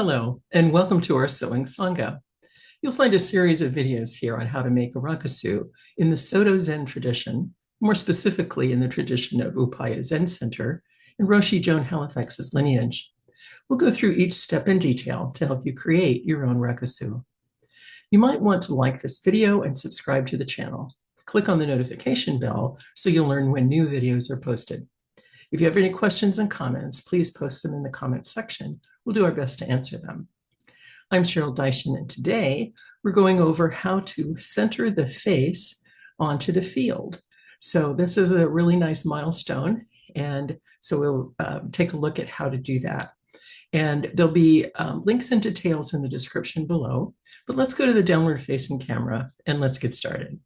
Hello, and welcome to our sewing sangha. You'll find a series of videos here on how to make a rakusu in the Soto Zen tradition, more specifically in the tradition of Upaya Zen Center and Roshi Joan Halifax's lineage. We'll go through each step in detail to help you create your own rakusu. You might want to like this video and subscribe to the channel. Click on the notification bell so you'll learn when new videos are posted. If you have any questions and comments, please post them in the comments section. We'll do our best to answer them. I'm Cheryl Deishin, and today we're going over how to center the face onto the field. So this is a really nice milestone, and so we'll take a look at how to do that. And there'll be links and details in the description below, but let's go to the downward facing camera and let's get started.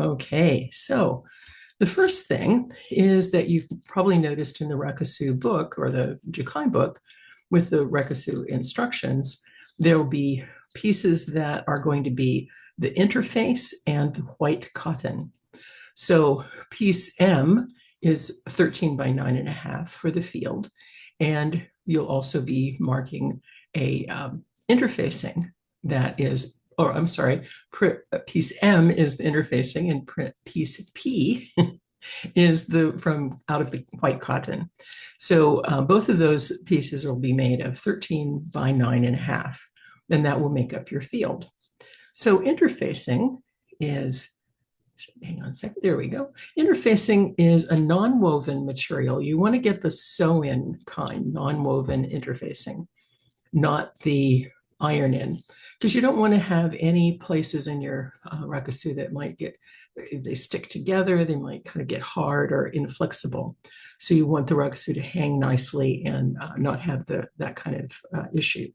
Okay, so the first thing is that you've probably noticed in the Rakusu book or the Jukai book with the Rakusu instructions, there'll be pieces that are going to be the interface and the white cotton. So piece M is 13 by 9.5 for the field. And you'll also be marking a interfacing that is, or I'm sorry, piece M is the interfacing and piece P is the from out of the white cotton. So both of those pieces will be made of 13 by 9.5, and that will make up your field. So interfacing is, hang on a second, there we go. Interfacing is a non-woven material. You want to get the sew-in kind, non-woven interfacing, not the iron-in, because you don't want to have any places in your rakusu that might get, if they stick together, they might kind of get hard or inflexible. So you want the rakusu to hang nicely and not have that kind of issue.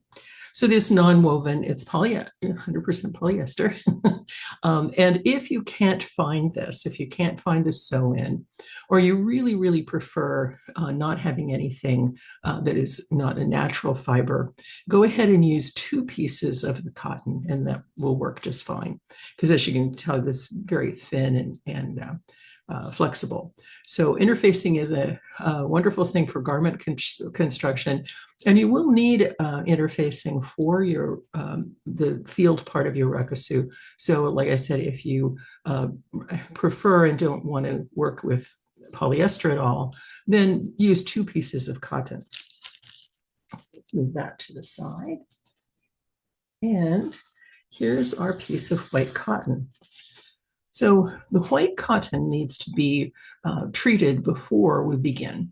So this non-woven, it's 100% polyester. And if you can't find this, if you can't find the sew-in, or you really, really prefer not having anything that is not a natural fiber, go ahead and use 2 pieces of the cotton, and that will work just fine. Because as you can tell, this is very thin and flexible. So interfacing is a wonderful thing for garment construction, and you will need interfacing for your the field part of your rakusu. So like I said, if you prefer and don't want to work with polyester at all, then use 2 pieces of cotton. Let's move that to the side. And here's our piece of white cotton. So the white cotton needs to be treated before we begin.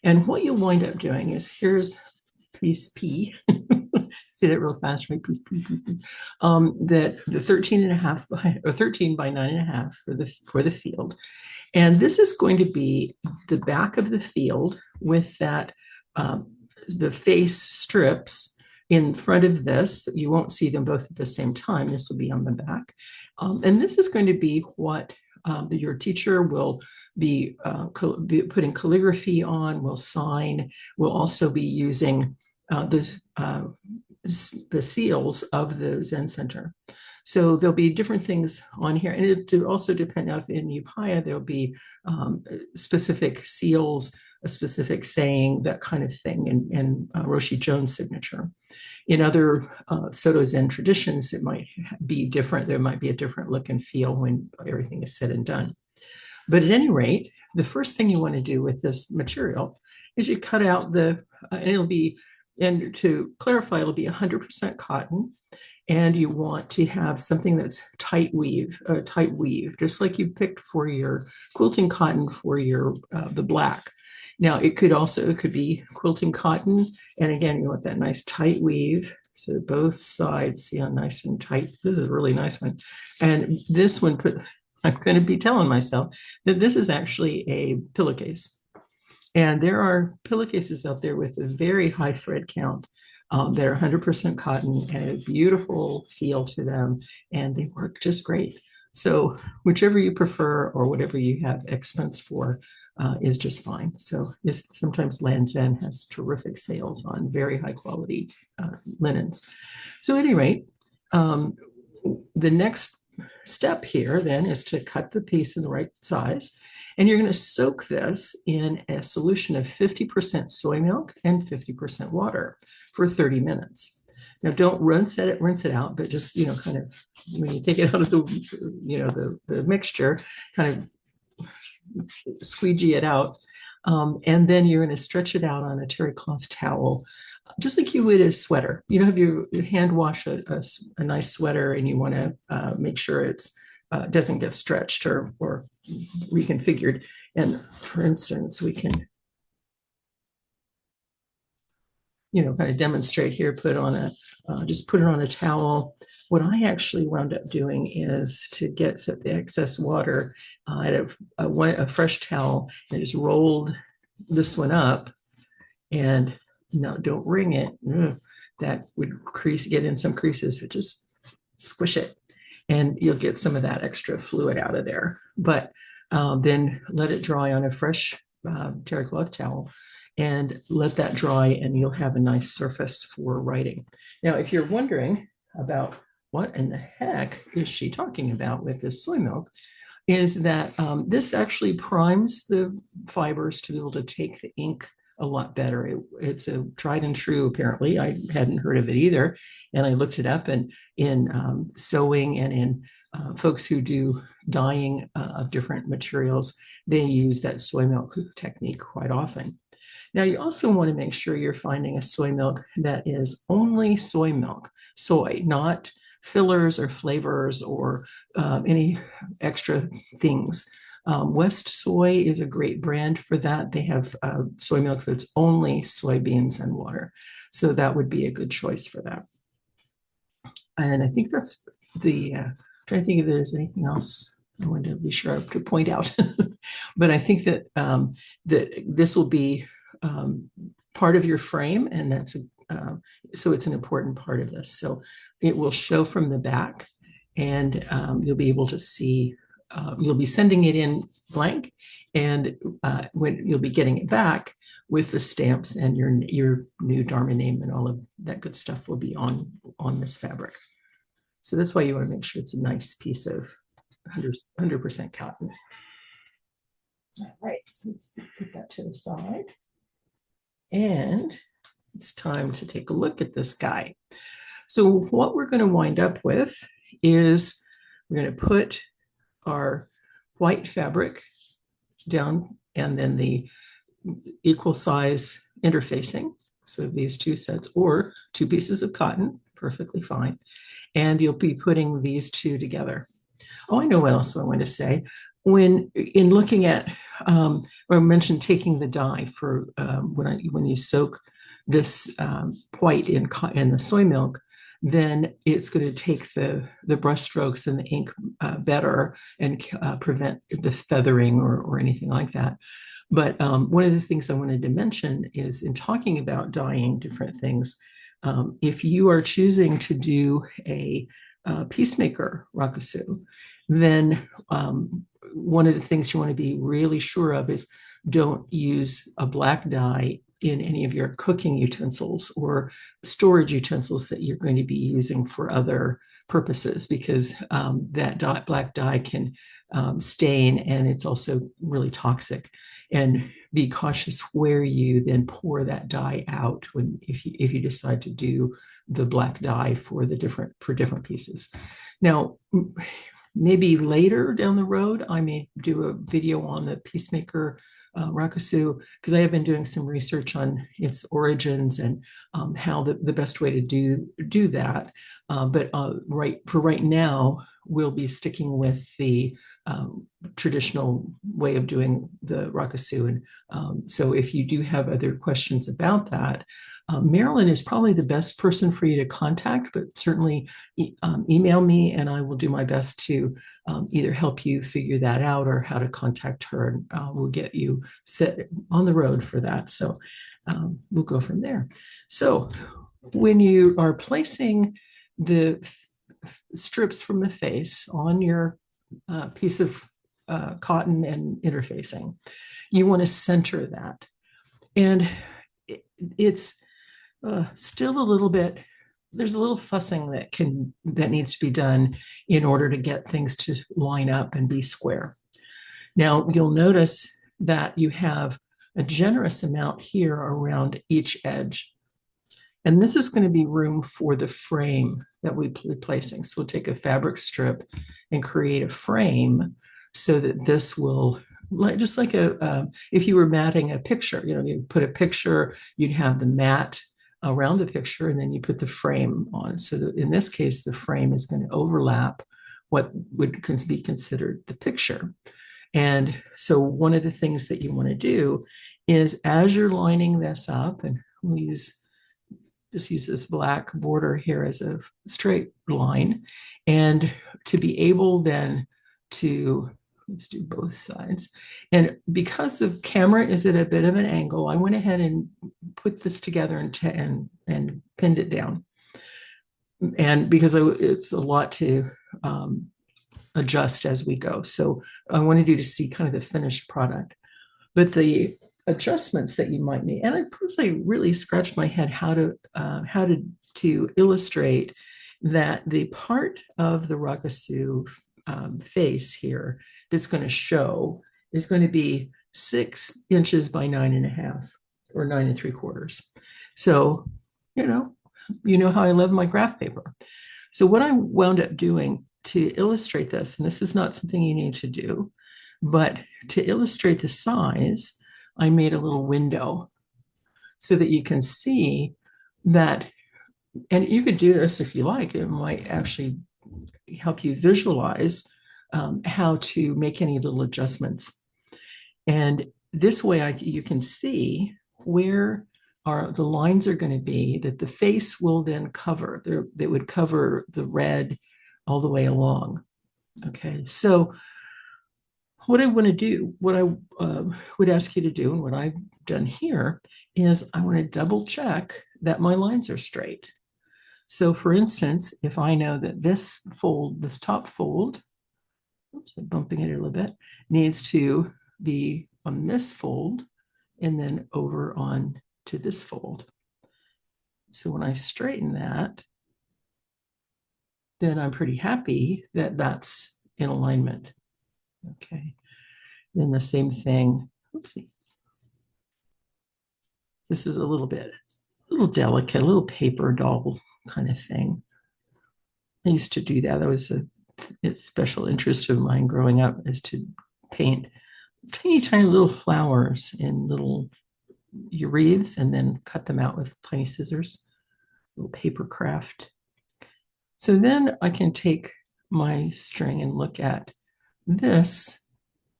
And what you'll wind up doing is, here's piece P, say that real fast, right? Piece P, piece P. That the 13.5 by, or 13 by 9.5 for the field. And this is going to be the back of the field with that, the face strips in front of this. You won't see them both at the same time. This will be on the back. And this is going to be what your teacher will be putting calligraphy on, will sign, will also be using the seals of the Zen Center. So there'll be different things on here. And it also depend on in Upaya, there'll be specific seals, a specific saying, that kind of thing, and Roshi Joan's signature. In other Soto Zen traditions, it might be different. There might be a different look and feel when everything is said and done. But at any rate, the first thing you want to do with this material is you cut out and it'll be, and to clarify, it'll be 100% cotton. And you want to have something that's tight weave, just like you picked for your quilting cotton for your the black. Now it could be quilting cotton, and again you want that nice tight weave. So both sides, see how nice and tight. This is a really nice one, and this one I'm going to be telling myself that this is actually a pillowcase, and there are pillowcases out there with a very high thread count. They're 100% cotton and a beautiful feel to them, and they work just great. So whichever you prefer or whatever you have expense for is just fine. So sometimes Land Zen has terrific sales on very high quality linens. So at any rate, the next step here then is to cut the piece in the right size. And you're going to soak this in a solution of 50% soy milk and 50% water for 30 minutes. Now, don't rinse it out, but just, kind of when you take it out of the mixture, kind of squeegee it out. And then you're going to stretch it out on a terry cloth towel, just like you would a sweater. Have you hand wash a nice sweater, and you want to make sure it's doesn't get stretched or reconfigured. And for instance, we can, kind of demonstrate here, just put it on a towel. What I actually wound up doing is to set the excess water at a fresh towel, and just rolled this one up, and no, don't wring it. That would get in some creases. So just squish it, and you'll get some of that extra fluid out of there. But then let it dry on a fresh terry cloth towel, and let that dry, and you'll have a nice surface for writing. Now, if you're wondering about what in the heck is she talking about with this soy milk, is that this actually primes the fibers to be able to take the ink a lot better. It's a tried and true, apparently. I hadn't heard of it either. And I looked it up, and in sewing and in folks who do dyeing of different materials, they use that soy milk technique quite often. Now, you also want to make sure you're finding a soy milk that is only soy milk, soy, not fillers or flavors or any extra things. West Soy is a great brand for that. They have soy milk that's only soybeans and water. So that would be a good choice for that. And I think that's I'm trying to think if there's anything else I wanted to be sure to point out. But I think that this will be part of your frame, and so it's an important part of this. So it will show from the back, and you'll be able to see. You'll be sending it in blank, and when you'll be getting it back with the stamps and your new Dharma name and all of that good stuff will be on this fabric. So that's why you want to make sure it's a nice piece of 100% cotton. All right, so let's put that to the side. And it's time to take a look at this guy. So what we're going to wind up with is we're going to put our white fabric down, and then the equal size interfacing. So these two sets, or two pieces of cotton, perfectly fine. And you'll be putting these two together. Oh, I know what else I want to say. When in looking at, or I mentioned taking the dye for when you soak this white in the soy milk, then it's going to take the brush strokes and the ink better and prevent the feathering or anything like that. But one of the things I wanted to mention is in talking about dyeing different things, if you are choosing to do a peacemaker rakusu, then one of the things you want to be really sure of is don't use a black dye in any of your cooking utensils or storage utensils that you're going to be using for other purposes, because that black dye can stain, and it's also really toxic. And be cautious where you then pour that dye out if you decide to do the black dye for different pieces. Now, maybe later down the road, I may do a video on the peacemaker rakusu, because I have been doing some research on its origins and how the best way to do that. But right now, we'll be sticking with the traditional way of doing the rakusu. And so if you do have other questions about that, Marilyn is probably the best person for you to contact, but certainly email me, and I will do my best to either help you figure that out or how to contact her. And we'll get you set on the road for that. So we'll go from there. So when you are placing the strips from the face on your piece of cotton and interfacing, you want to center that. And it's still a little bit, there's a little fussing that needs to be done in order to get things to line up and be square. Now you'll notice that you have a generous amount here around each edge. And this is going to be room for the frame that we'll be placing. So we'll take a fabric strip and create a frame so that this will, just like if you were matting a picture, you put a picture, you'd have the mat around the picture, and then you put the frame on. So that in this case, the frame is going to overlap what would be considered the picture. And so one of the things that you want to do is, as you're lining this up, and we'll just use this black border here as a straight line, and to be able then to, let's do both sides. And because the camera is at a bit of an angle, I went ahead and put this together and pinned it down. And because it's a lot to adjust as we go. So I wanted you to see kind of the finished product. But the adjustments that you might need, and I really scratched my head how to illustrate that the part of the Rakusu face here that's going to show is going to be 6 inches by 9.5 or 9 3/4. So, you know how I love my graph paper. So what I wound up doing to illustrate this, and this is not something you need to do, but to illustrate the size, I made a little window so that you can see that, and you could do this if you like, it might actually help you visualize how to make any little adjustments. And this way you can see where the lines are going to be that the face will then cover. They would cover the red all the way along. Okay, so what I want to do, what I would ask you to do, and what I've done here, is I want to double check that my lines are straight. So for instance, if I know that this top fold, oops, I'm bumping it a little bit, needs to be on this fold and then over on to this fold. So when I straighten that, then I'm pretty happy that that's in alignment. Okay. Then the same thing, oopsie. This is a little delicate, a little paper doll kind of thing. I used to do that. That was a special interest of mine growing up, is to paint teeny tiny little flowers in little wreaths and then cut them out with tiny scissors, little paper craft. So then I can take my string and look at this.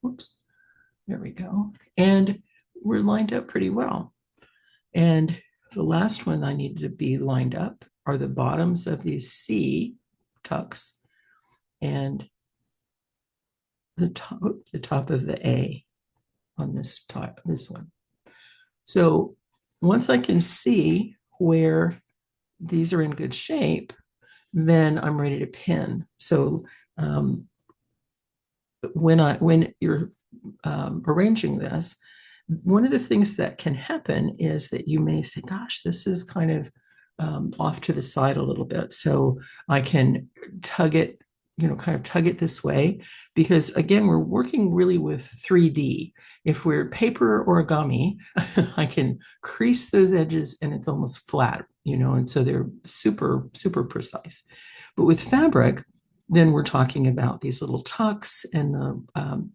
Whoops, there we go. And we're lined up pretty well. And the last one I needed to be lined up are the bottoms of these C tucks and the top of the A on this one. So once I can see where these are in good shape, then I'm ready to pin. So when you're arranging this, one of the things that can happen is that you may say, gosh, this is kind of off to the side a little bit. So I can tug it, kind of tug it this way, because again, we're working really with 3D. If we're paper origami, I can crease those edges and it's almost flat, and so they're super, super precise. But with fabric, then we're talking about these little tucks, and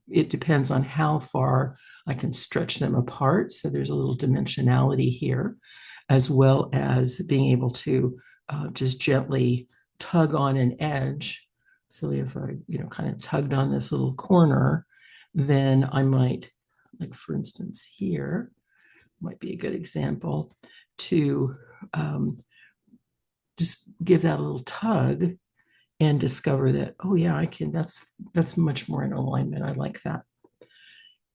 it depends on how far I can stretch them apart. So there's a little dimensionality here, as well as being able to just gently tug on an edge. So if I, kind of tugged on this little corner, then I might, like for instance here, might be a good example to just give that a little tug and discover that, oh yeah, I can, that's much more in alignment. I like that.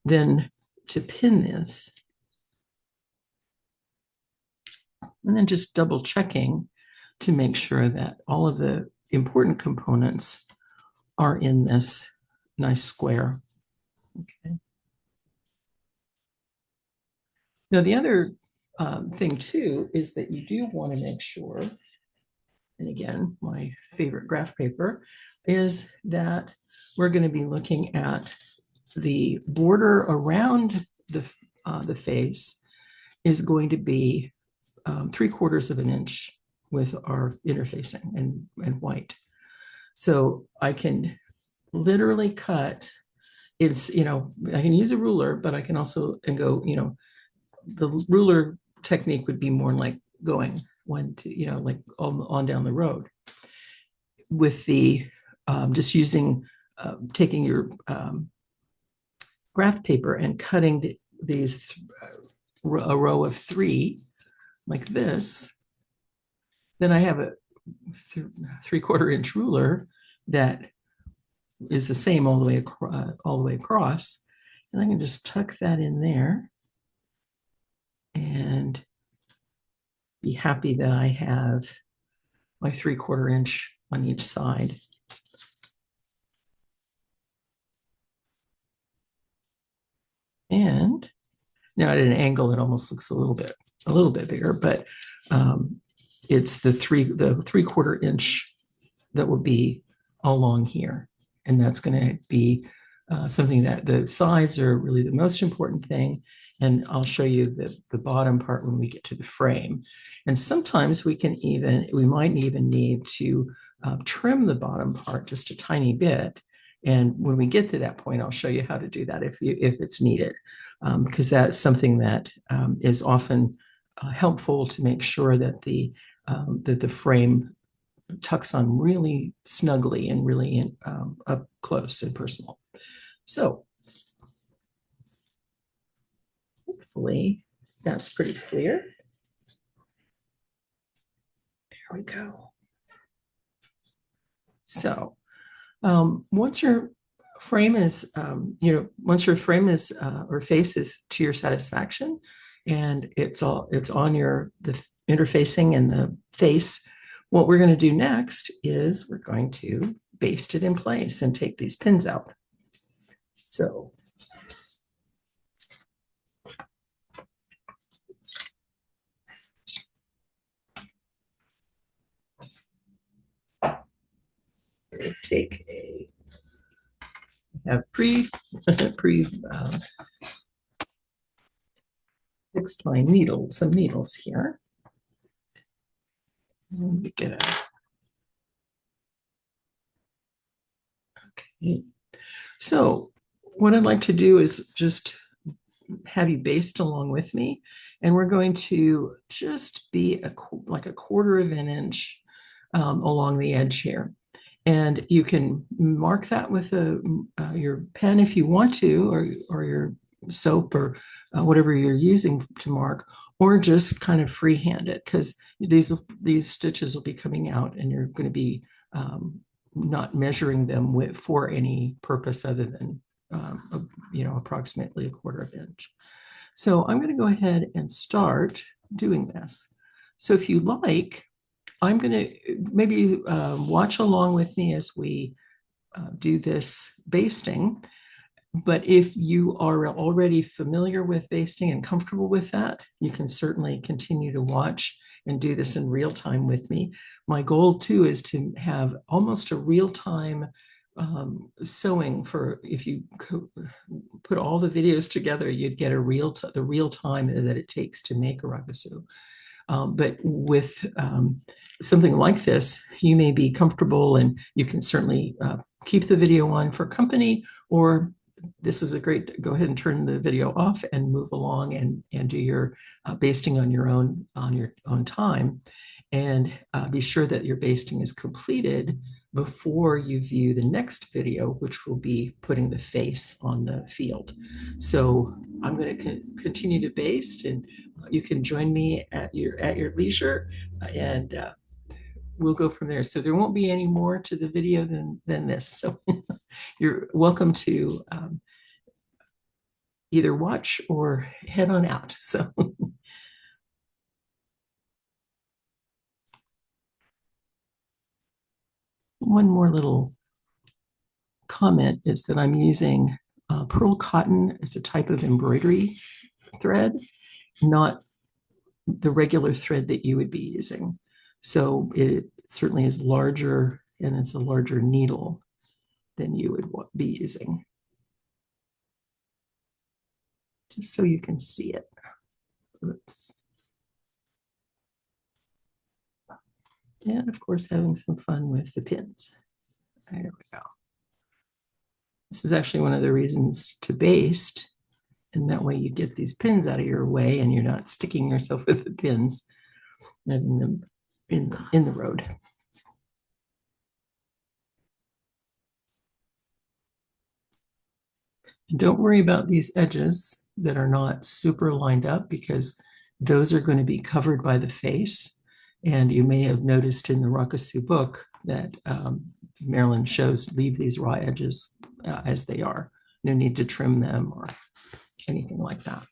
Then to pin this, and then just double checking to make sure that all of the important components are in this nice square. Okay. Now the other thing too is that you do want to make sure, and again, my favorite graph paper, is that we're going to be looking at the border around the face is going to be 3/4 of an inch with our interfacing and white. So I can literally cut. It's, I can use a ruler, but I can also go, the ruler technique would be more like going one to, like on down the road. With the just using, taking your graph paper and cutting these a row of 3 like this, then I have a 3/4 inch ruler that is the same all the way across, and I can just tuck that in there and be happy that I have my 3/4 inch on each side. And now at an angle, it almost looks a little bit bigger, but it's the 3/4 inch that will be along here. And that's going to be something that the sides are really the most important thing. And I'll show you the bottom part when we get to the frame. And sometimes we might even need to trim the bottom part just a tiny bit. And when we get to that point, I'll show you how to do that if it's needed, because that's something that is often helpful to make sure that the frame tucks on really snugly and really up close and personal. So hopefully that's pretty clear. There we go. So once your frame is, or face is to your satisfaction, and it's on the interfacing and the face, what we're going to do next is we're going to baste it in place and take these pins out. So take have fixed my some needles here. And we get okay. So what I'd like to do is just have you baste along with me, and we're going to just be like a 1/4 inch along the edge here. And you can mark that with your pen if you want to, or your soap, or whatever you're using to mark, or just kind of freehand it, because these stitches will be coming out, and you're going to be not measuring them for any purpose other than approximately a 1/4 inch. So I'm going to go ahead and start doing this. So if you like, I'm going to maybe watch along with me as we do this basting. But if you are already familiar with basting and comfortable with that, you can certainly continue to watch and do this in real time with me. My goal too is to have almost a real-time sewing. For if you put all the videos together, you'd get the real time that it takes to make a rakusu. But with something like this, you may be comfortable, and you can certainly keep the video on for company, or this is go ahead and turn the video off and move along and do your basting on your own time, and be sure that your basting is completed before you view the next video, which will be putting the face on the field. So I'm going to continue to baste, and you can join me at your leisure, and we'll go from there. So there won't be any more to the video than this. So you're welcome to either watch or head on out. So one more little comment is that I'm using pearl cotton. It's a type of embroidery thread, not the regular thread that you would be using. So it certainly is larger, and it's a larger needle than you would be using. just so you can see it. Oops. And of course, having some fun with the pins. There we go. This is actually one of the reasons to baste, and that way you get these pins out of your way and you're not sticking yourself with the pins and having them in the road. And don't worry about these edges that are not super lined up, because those are going to be covered by the face. And you may have noticed in the Rakusu book that Marilyn shows leave these raw edges as they are. No need to trim them or anything like that.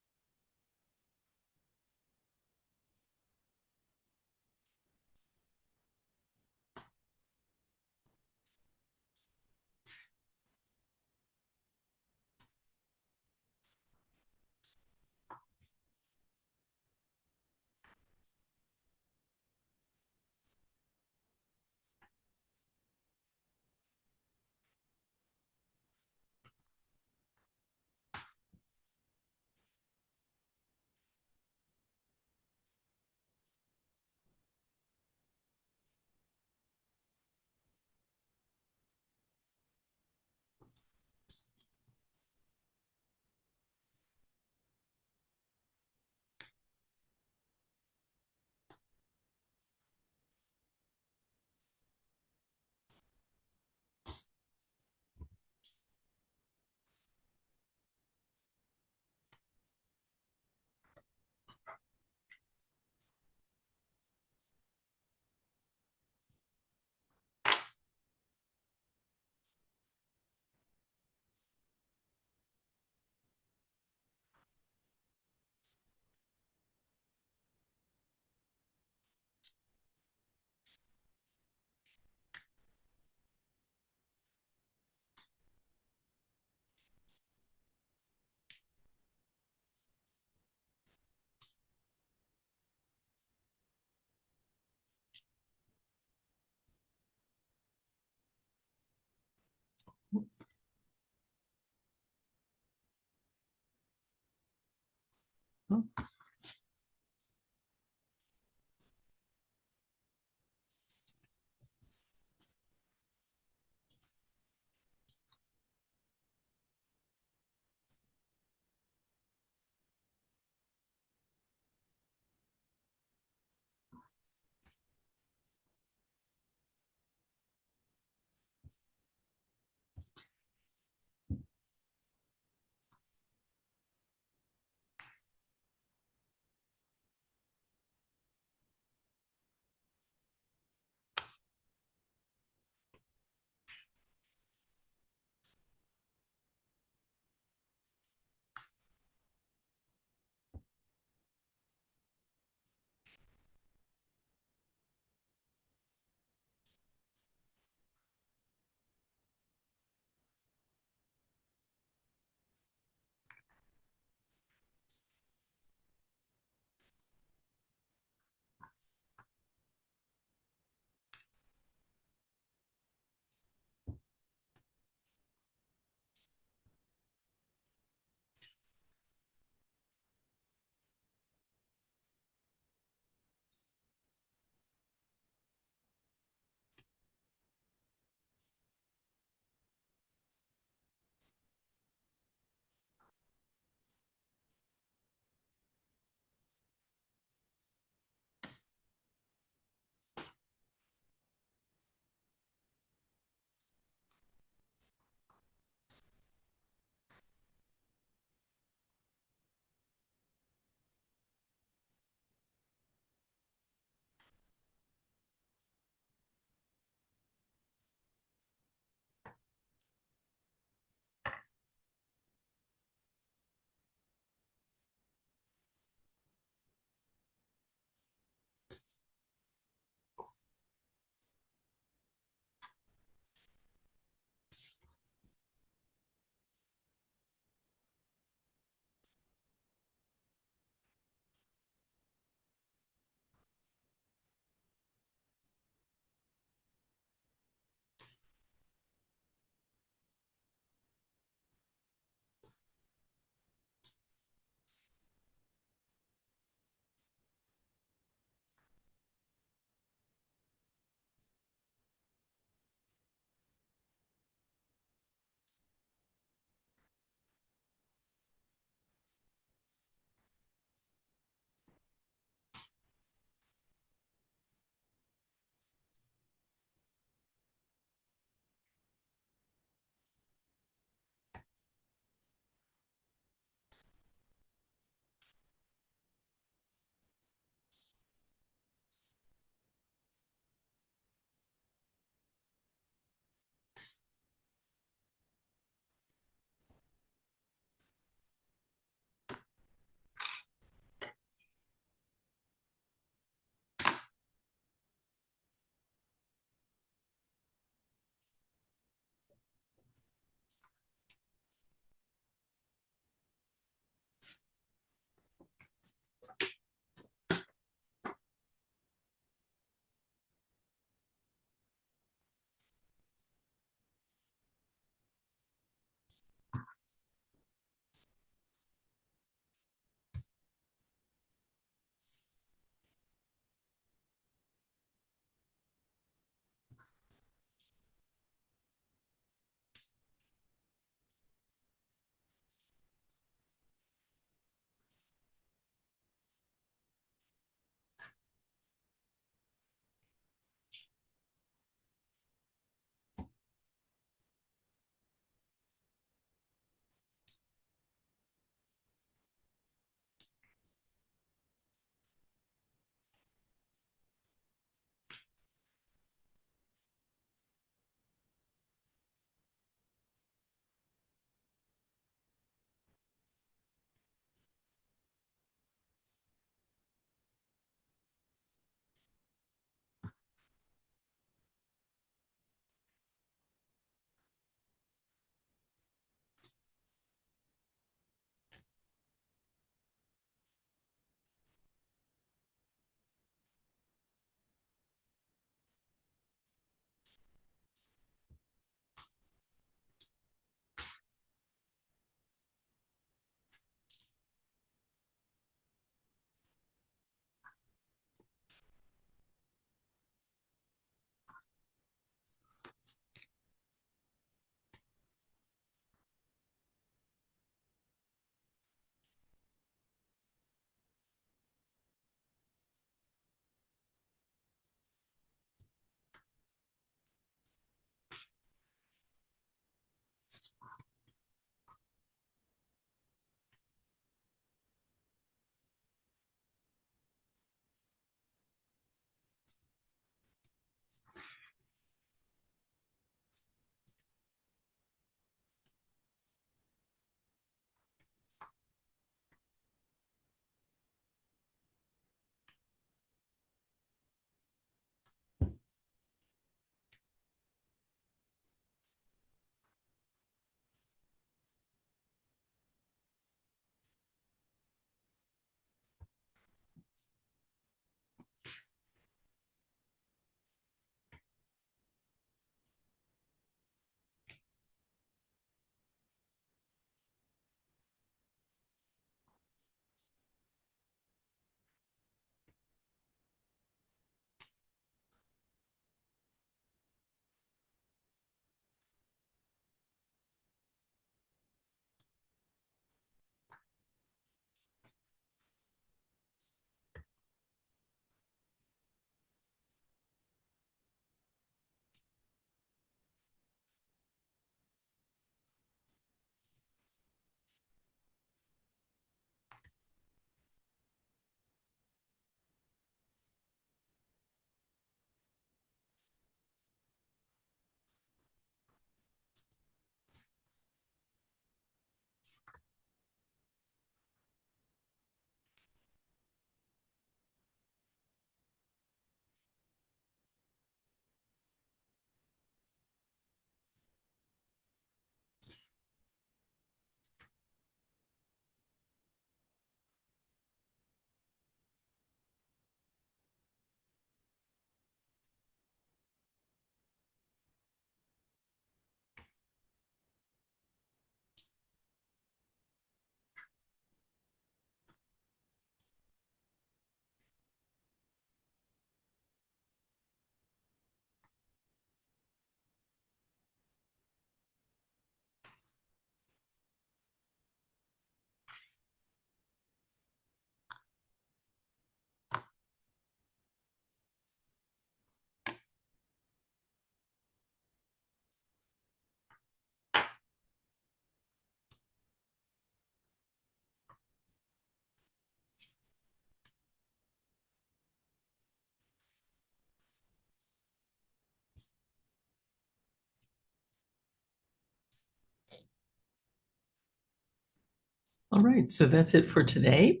All right, so that's it for today.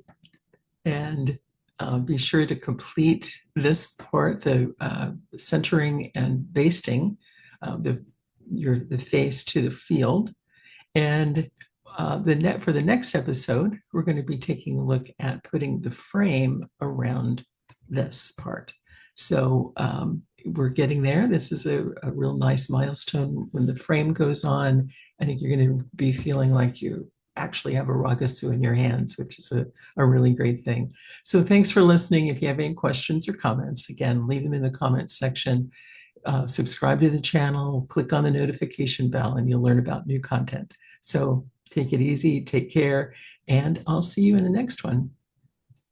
And be sure to complete this part, the centering and basting the face to the field. And for the next episode, we're going to be taking a look at putting the frame around this part. So we're getting there. This is a real nice milestone. When the frame goes on, I think you're going to be feeling like you actually have a Rakusu in your hands, which is a really great thing. So thanks for listening. If you have any questions or comments, again, leave them in the comments section. Subscribe to the channel, click on the notification bell, and you'll learn about new content. So take it easy, take care, and I'll see you in the next one.